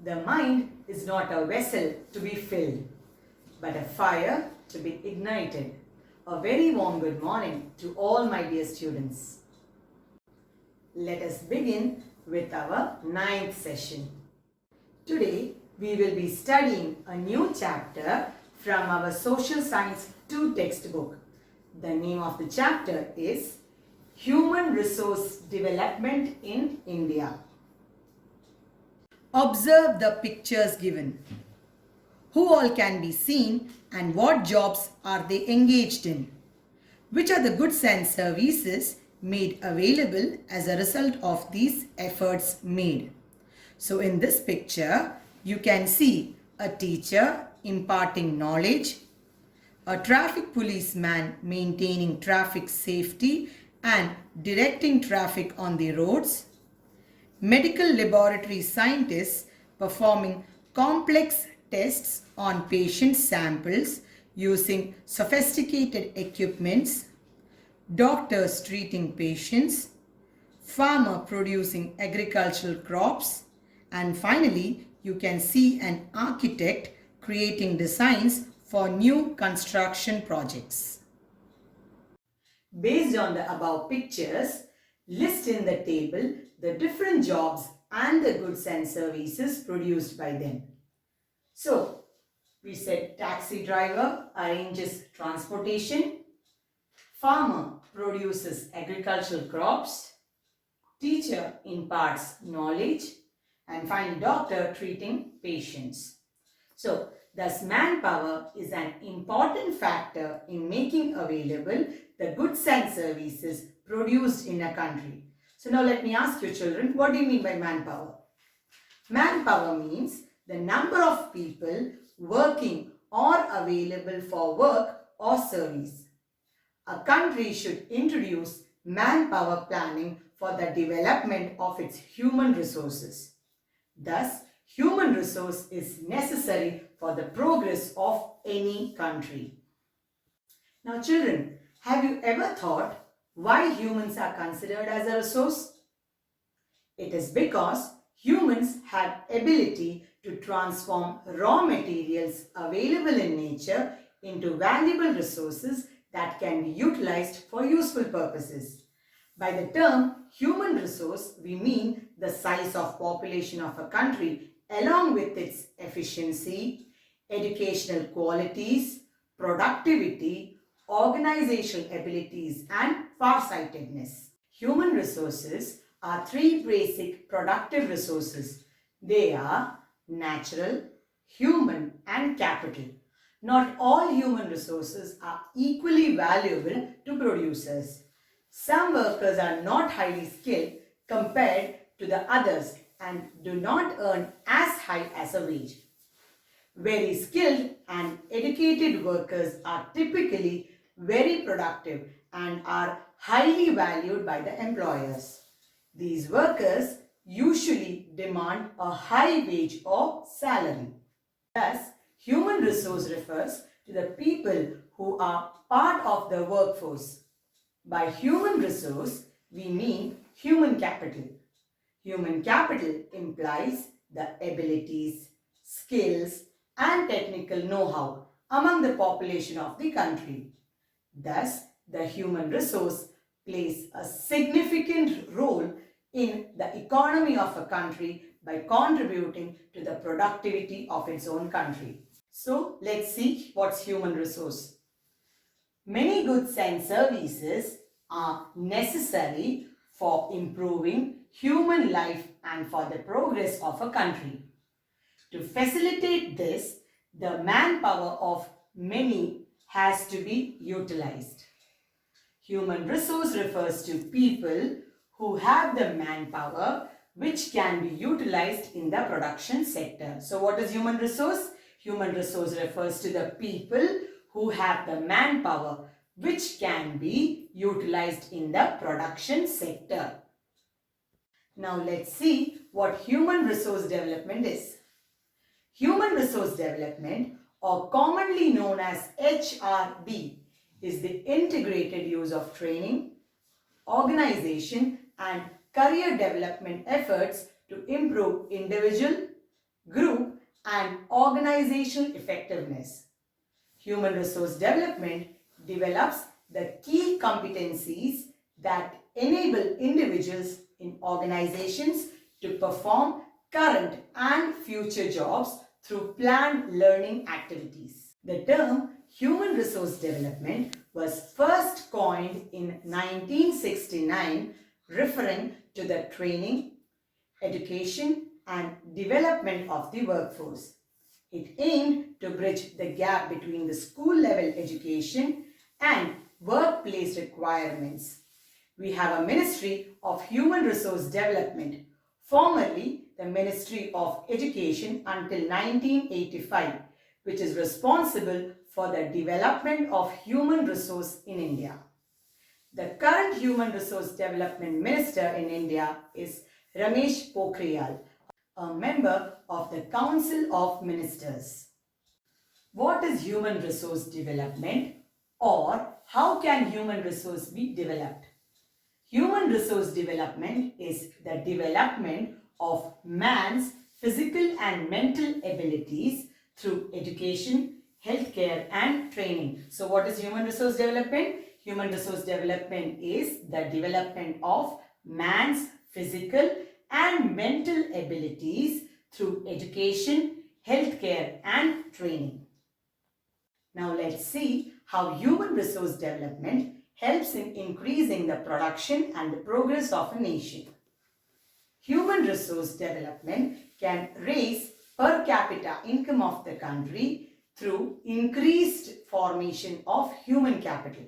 The mind is not a vessel to be filled, but a fire to be ignited. A very warm good morning to all my dear students. Let us begin with our 9th session. Today we will be studying a new chapter from our Social Science 2 textbook. The name of the chapter is Human Resource Development in India. Observe the pictures given. Who all can be seen and what jobs are they engaged in? Which are the goods and services made available as a result of these efforts made? So in this picture, you can see a teacher imparting knowledge, a traffic policeman maintaining traffic safety and directing traffic on the roads, medical laboratory scientists performing complex tests on patient samples using sophisticated equipments, doctors treating patients, farmer producing agricultural crops, and finally you can see an architect creating designs for new construction projects. Based on the above pictures, list in the table the different jobs and the goods and services produced by them. So, we said taxi driver arranges transportation, farmer produces agricultural crops, teacher imparts knowledge, and finally doctor treating patients. So, thus manpower is an important factor in making available the goods and services produced in a country. So now let me ask you children, what do you mean by manpower? Manpower means the number of people working or available for work or service. A country should introduce manpower planning for the development of its human resources. Thus, human resource is necessary for the progress of any country. Now children, have you ever thought why humans are considered as a resource? It is because humans have ability to transform raw materials available in nature into valuable resources that can be utilized for useful purposes. By the term human resource, we mean the size of population of a country along with its efficiency, educational qualities, productivity, organizational abilities and farsightedness. Human resources are three basic productive resources. They are natural, human and capital. Not all human resources are equally valuable to producers. Some workers are not highly skilled compared to the others and do not earn as high as a wage. Very skilled and educated workers are typically very productive and are highly valued by the employers. These workers usually demand a high wage or salary. Thus, human resource refers to the people who are part of the workforce. By human resource, we mean human capital. Human capital implies the abilities, skills, and technical know-how among the population of the country. Thus, the human resource plays a significant role in the economy of a country by contributing to the productivity of its own country. So, let's see what's human resource. Many goods and services are necessary for improving human life and for the progress of a country. To facilitate this, the manpower of many has to be utilized. Human resource refers to people who have the manpower which can be utilized in the production sector. So what is human resource? Human resource refers to the people who have the manpower which can be utilized in the production sector. Now let's see what human resource development is. Human resource development, or commonly known as HRD, is the integrated use of training, organization and career development efforts to improve individual, group, and organizational effectiveness. Human resource development develops the key competencies that enable individuals in organizations to perform current and future jobs through planned learning activities. The term human resource development was first coined in 1969, referring to the training, education, and development of the workforce. It aimed to bridge the gap between the school level education and workplace requirements. We have a Ministry of Human Resource Development, formerly the Ministry of Education until 1985, which is responsible for the development of human resource in India. The current Human Resource Development Minister in India is Ramesh Pokhriyal, a member of the Council of Ministers. What is human resource development, or how can human resource be developed? Human resource development is the development of man's physical and mental abilities through education, healthcare, and training. So what is human resource development? Human resource development is the development of man's physical and mental abilities through education, healthcare, and training. Now let's see how human resource development helps in increasing the production and the progress of a nation. Human resource development can raise per capita income of the country through increased formation of human capital.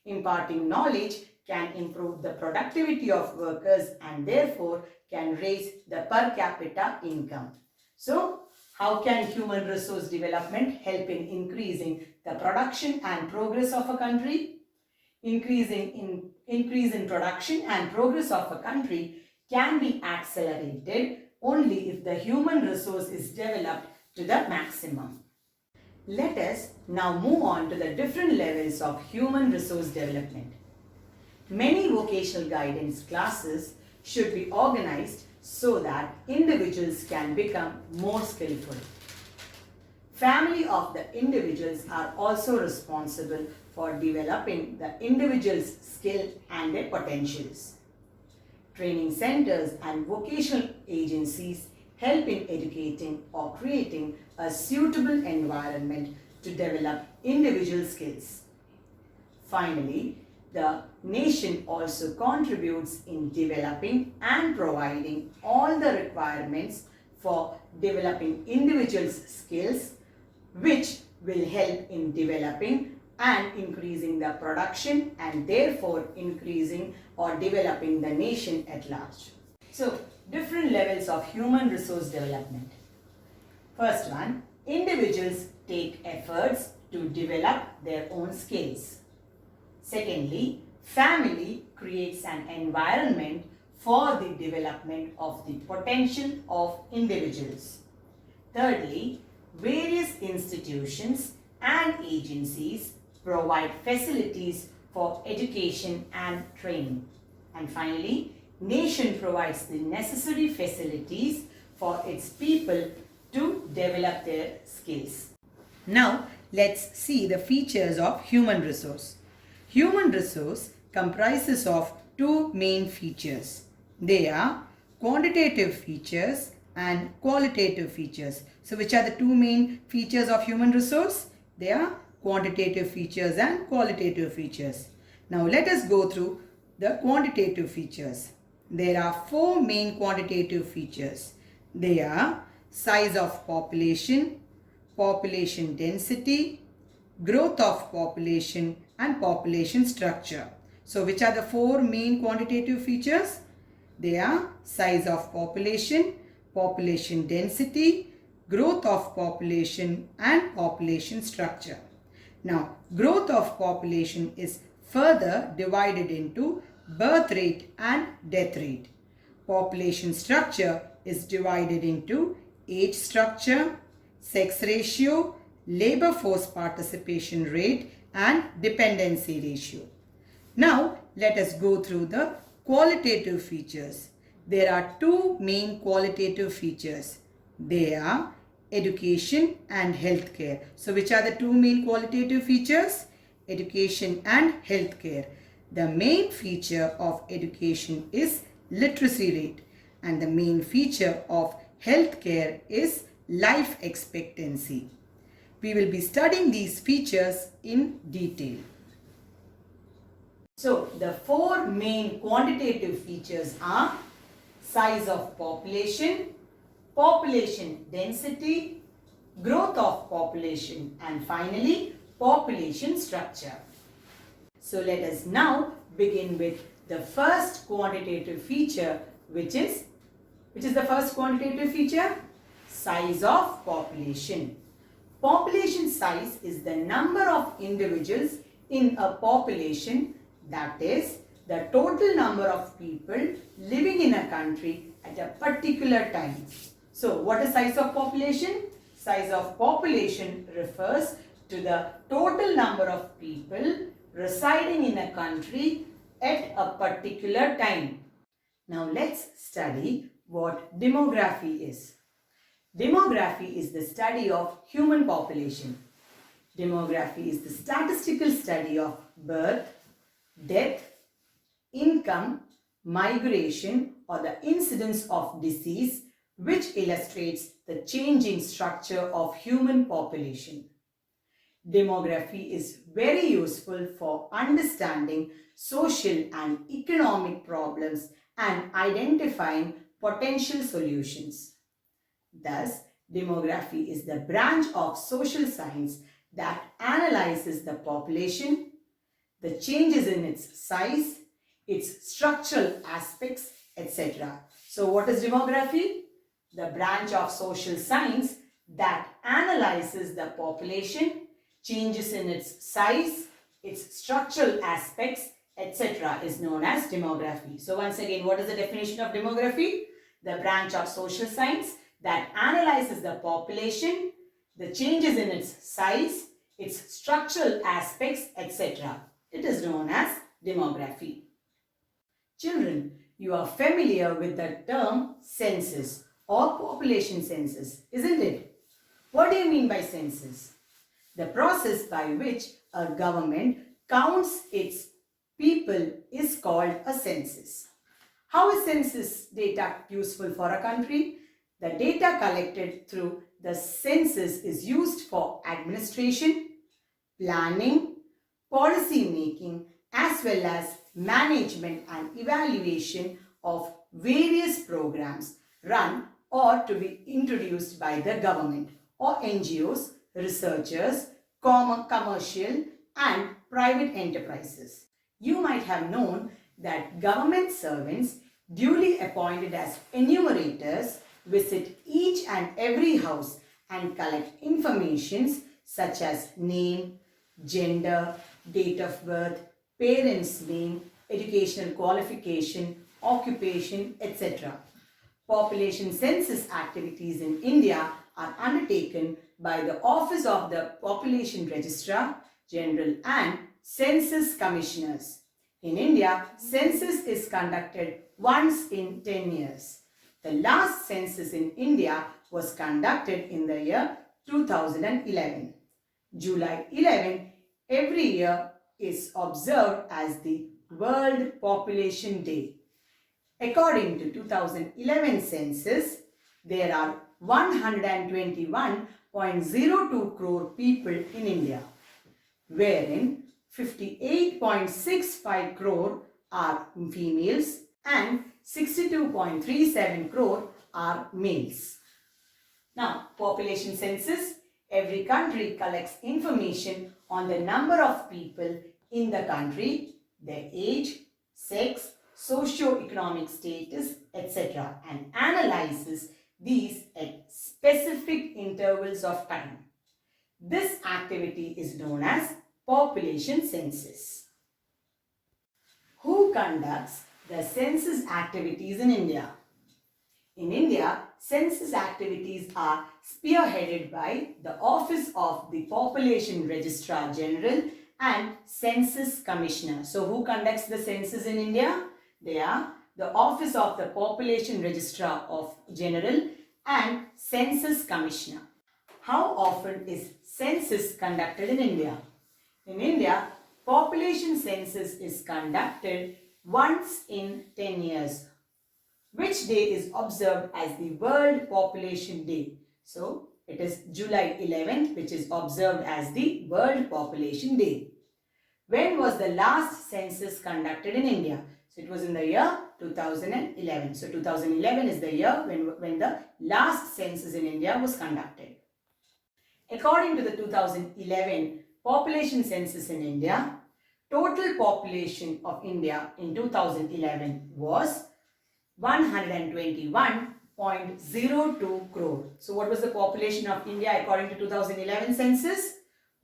Imparting knowledge can improve the productivity of workers and therefore can raise the per capita income. So, how can human resource development help in increasing the production and progress of a country? Increase in production and progress of a country can be accelerated only if the human resource is developed to the maximum. Let us now move on to the different levels of human resource development. Many vocational guidance classes should be organized so that individuals can become more skillful. Family of the individuals are also responsible for developing the individual's skill and their potentials. Training centers and vocational agencies help in educating or creating a suitable environment to develop individual skills. Finally, the nation also contributes in developing and providing all the requirements for developing individuals' skills, which will help in developing and increasing the production and therefore increasing or developing the nation at large. So, different levels of human resource development. First one, individuals take efforts to develop their own skills. Secondly, family creates an environment for the development of the potential of individuals. Thirdly, various institutions and agencies provide facilities for education and training. And finally, nation provides the necessary facilities for its people to develop their skills. Now, let's see the features of human resource. Human resource comprises of two main features. They are quantitative features and qualitative features. So, which are the two main features of human resource? They are quantitative features and qualitative features. Now, let us go through the quantitative features. There are four main quantitative features. They are size of population, population density, growth of population, and population structure. So, which are the four main quantitative features? They are size of population, population density, growth of population, and population structure. Now, growth of population is further divided into birth rate and death rate. Population structure is divided into age structure, sex ratio, labor force participation rate, and dependency ratio. Now, let us go through the qualitative features. There are two main qualitative features. They are education and healthcare. So which are the two main qualitative features? Education and healthcare. The main feature of education is literacy rate, and the main feature of healthcare is life expectancy. We will be studying these features in detail. So the four main quantitative features are size of population, population density, growth of population, and finally population structure. So let us now begin with the first quantitative feature, which is the first quantitative feature? Size of population. Population size is the number of individuals in a population, that is the total number of people living in a country at a particular time. So what is size of population? Size of population refers to the total number of people residing in a country at a particular time. Now let's study what demography is. Demography is the study of human population. Demography is the statistical study of birth, death, income, migration, or the incidence of disease, which illustrates the changing structure of human population. Demography is very useful for understanding social and economic problems and identifying potential solutions. Thus, demography is the branch of social science that analyzes the population, the changes in its size, its structural aspects, etc. So what is demography? The branch of social science that analyzes the population, changes in its size, its structural aspects, etc. is known as demography. So once again, what is the definition of demography? The branch of social science that analyzes the population, the changes in its size, its structural aspects, etc. It is known as demography. Children, you are familiar with the term census or population census, isn't it? What do you mean by census? The process by which a government counts its people is called a census. How is census data useful for a country? The data collected through the census is used for administration, planning, policy making, as well as management and evaluation of various programs run or to be introduced by the government or NGOs, researchers, commercial and private enterprises. You might have known that government servants duly appointed as enumerators visit each and every house and collect information such as name, gender, date of birth, parents' name, educational qualification, occupation, etc. Population census activities in India are undertaken by the Office of the Population Registrar General and Census Commissioners. In India, census is conducted once in 10 years. The last census in India was conducted in the year 2011. July 11 every year is observed as the World Population Day. According to 2011 census, there are 121.02 crore people in India, wherein 58.65 crore are females and 62.37 crore are males. Now, population census, every country collects information on the number of people in the country, their age, sex, socio-economic status, etc. and analyzes these at specific intervals of time. This activity is known as population census. Who conducts the census activities in India? In India, census activities are spearheaded by the Office of the Population Registrar General and Census Commissioner. So, who conducts the census in India? They are the Office of the Population Registrar of General and Census Commissioner. How often is census conducted in India? In India, population census is conducted once in 10 years. Which day is observed as the World Population Day? So, it is July 11th, which is observed as the World Population Day. When was the last census conducted in India? So, it was in the year 2011. So, 2011 is the year when the last census in India was conducted. According to the 2011 population census in India, total population of India in 2011 was 121.02 crore. So what was the population of India according to 2011 census?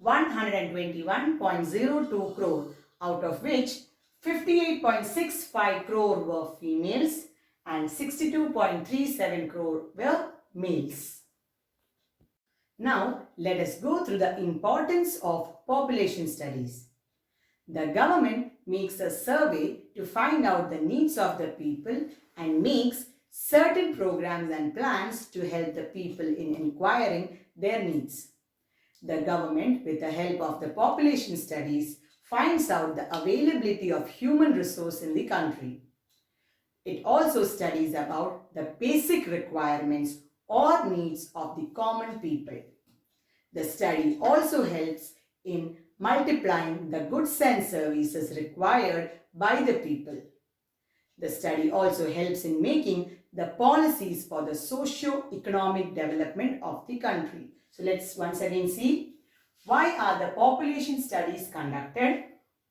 121.02 crore, out of which 58.65 crore were females and 62.37 crore were males. Now, let us go through the importance of population studies. The government makes a survey to find out the needs of the people and makes certain programs and plans to help the people in inquiring their needs. The government, with the help of the population studies, finds out the availability of human resource in the country. It also studies about the basic requirements or needs of the common people. The study also helps in multiplying the goods and services required by the people. The study also helps in making the policies for the socio-economic development of the country. So let's once again see, why are the population studies conducted,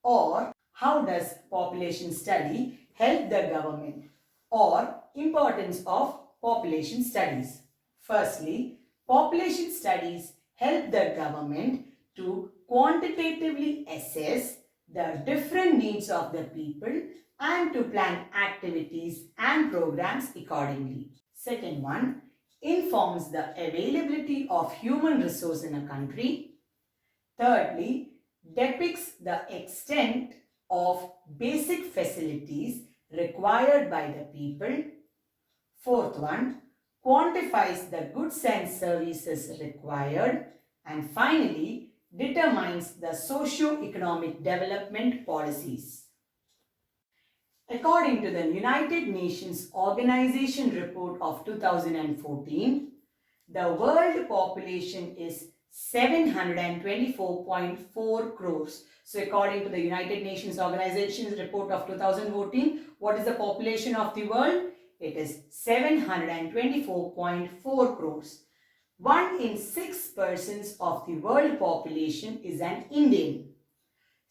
or how does population study help the government, or importance of population studies. Firstly, population studies help the government to quantitatively assess the different needs of the people and to plan activities and programs accordingly. Second one, informs the availability of human resource in a country. Thirdly, depicts the extent of basic facilities required by the people. Fourth one, quantifies the goods and services required. And finally, determines the socio-economic development policies. According to the United Nations Organization report of 2014, the world population is 724.4 crores. So according to the United Nations Organization's report of 2014, what is the population of the world? It is 724.4 crores. 1 in 6 persons of the world population is an Indian.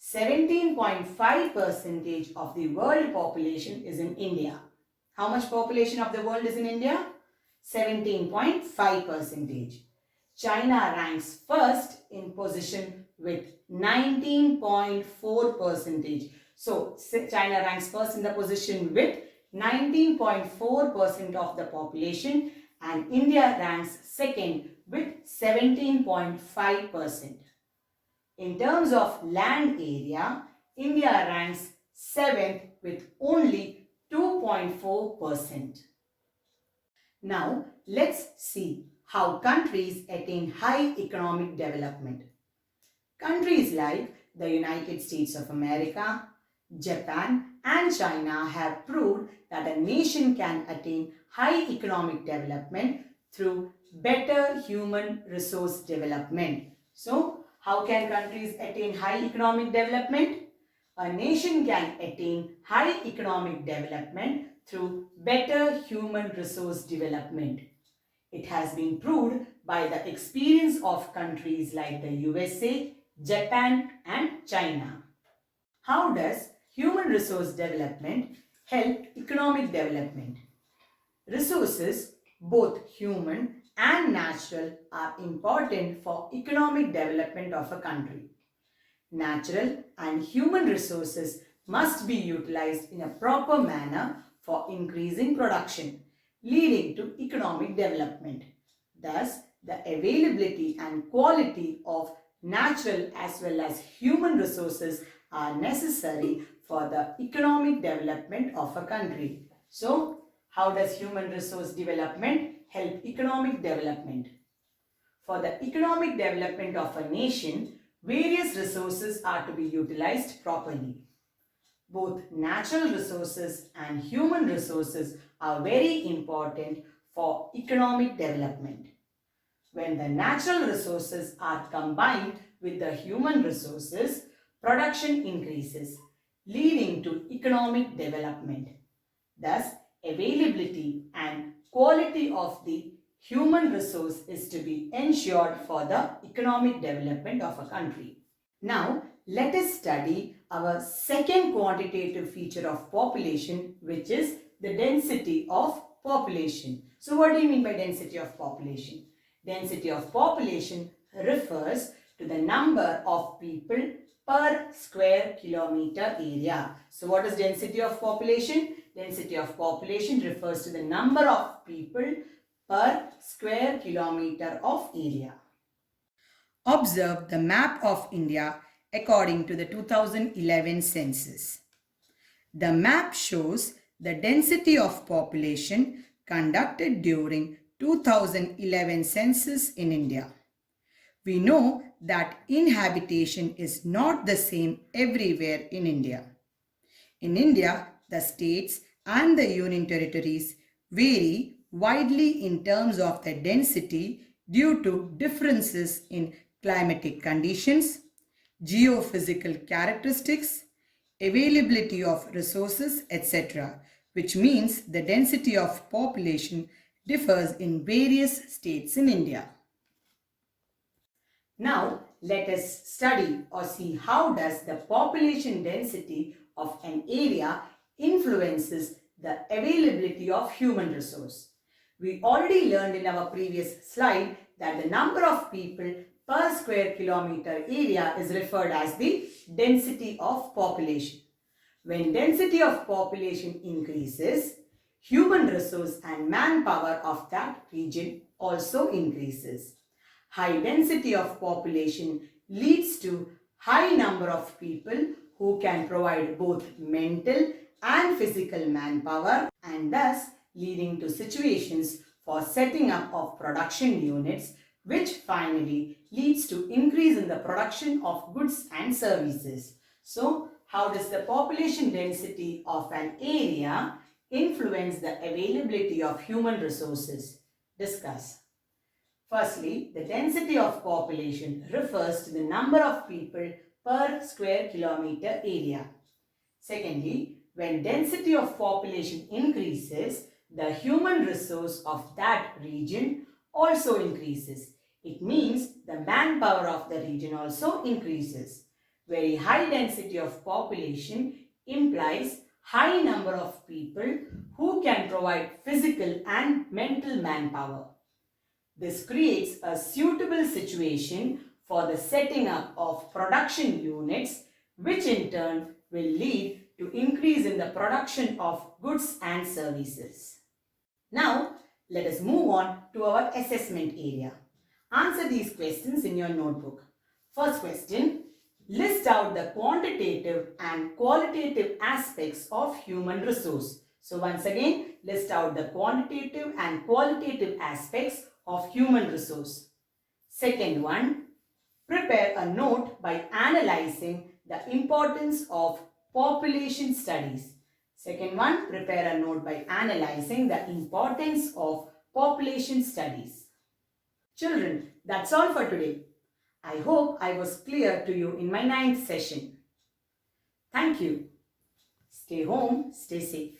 17.5% of the world population is in India. How much population of the world is in India? 17.5%. China ranks first in position with 19.4%. So China ranks first in the position with 19.4% of the population, and India ranks second with 17.5%. In terms of land area, India ranks 7th with only 2.4%. Now, let's see how countries attain high economic development. Countries like the United States of America, Japan and China have proved that a nation can attain high economic development through better human resource development. So, how can countries attain high economic development? A nation can attain high economic development through better human resource development. It has been proved by the experience of countries like the USA, Japan and China. How does human resource development help economic development? Resources, both human and natural, are important for economic development of a country. Natural and human resources must be utilized in a proper manner for increasing production, leading to economic development. Thus, the availability and quality of natural as well as human resources are necessary for the economic development of a country. So, how does human resource development help economic development. For the economic development of a nation, various resources are to be utilized properly. Both natural resources and human resources are very important for economic development. When the natural resources are combined with the human resources, production increases, leading to economic development. Thus, availability and quality of the human resource is to be ensured for the economic development of a country. Now, let us study our second quantitative feature of population, which is the density of population. So, what do you mean by density of population? Density of population refers to the number of people per square kilometer area. So, what is density of population? Density of population refers to the number of people per square kilometer of area. Observe the map of India according to the 2011 census. The map shows the density of population conducted during 2011 census in India. We know that inhabitation is not the same everywhere in India. In India, the states and the union territories vary widely in terms of their density due to differences in climatic conditions, geophysical characteristics, availability of resources, etc., which means the density of population differs in various states in India. Now, let us study or see how does the population density of an area influences the availability of human resource. We already learned in our previous slide that the number of people per square kilometer area is referred as the density of population. When density of population increases, human resource and manpower of that region also increases. High density of population leads to high number of people who can provide both mental and physical manpower, and thus leading to situations for setting up of production units, which finally leads to increase in the production of goods and services. So, how does the population density of an area influence the availability of human resources? Discuss. Firstly, the density of population refers to the number of people per square kilometer area. Secondly, when density of population increases, the human resource of that region also increases. It means the manpower of the region also increases. Very high density of population implies high number of people who can provide physical and mental manpower. This creates a suitable situation for the setting up of production units, which in turn will lead to increase in the production of goods and services. Now, let us move on to our assessment area. Answer these questions in your notebook. First question, list out the quantitative and qualitative aspects of human resource. So once again, list out the quantitative and qualitative aspects of human resource. Second one, prepare a note by analyzing the importance of population studies. Second one, prepare a note by analyzing the importance of population studies. Children, that's all for today. I hope I was clear to you in my 9th session. Thank you. Stay home, stay safe.